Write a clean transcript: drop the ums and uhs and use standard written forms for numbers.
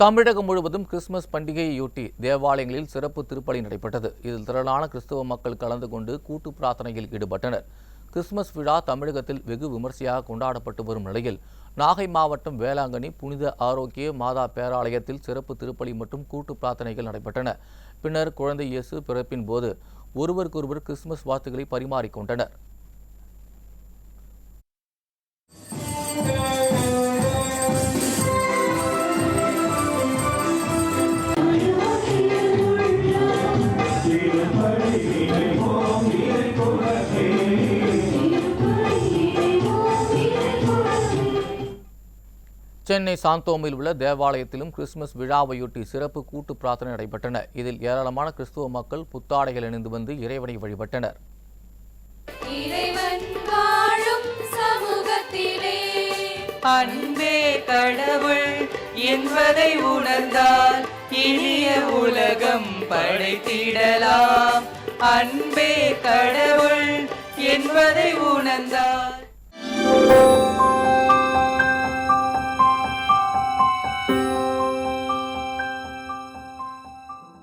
தமிழகம் முழுவதும் கிறிஸ்துமஸ் பண்டிகையையொட்டி தேவாலயங்களில் சிறப்பு திருப்பலி நடைபெற்றது. இதில் திரளான கிறிஸ்தவ மக்கள் கலந்து கொண்டு கூட்டு பிரார்த்தனையில் ஈடுபட்டனர். கிறிஸ்துமஸ் விழா தமிழகத்தில் வெகு விமர்சையாக கொண்டாடப்பட்டு வரும் நிலையில் நாகை மாவட்டம் வேளாங்கண்ணி புனித ஆரோக்கிய மாதா பேராலயத்தில் சிறப்பு திருப்பலி மற்றும் கூட்டு பிரார்த்தனைகள் நடைபெற்றன. பின்னர் குழந்தை இயேசு பிறப்பின் போது ஒருவருக்கொருவர் கிறிஸ்துமஸ் வாழ்த்துக்களை பரிமாறிக்கொண்டனர். சென்னை சாந்தோமில் உள்ள தேவாலயத்திலும் கிறிஸ்துமஸ் விழாவையொட்டி சிறப்பு கூட்டு பிரார்த்தனை நடைபெற்றன. இதில் ஏராளமான கிறிஸ்துவ மக்கள் புத்தாடைகள் அணிந்து வந்து இறைவனை வழிபட்டனர். அன்பே கடவுள் என்பதை உணர்ந்தால் இனிய உலகம் படைத்திடலாம். அன்பே கடவுள் என்பதை உணர்ந்தால்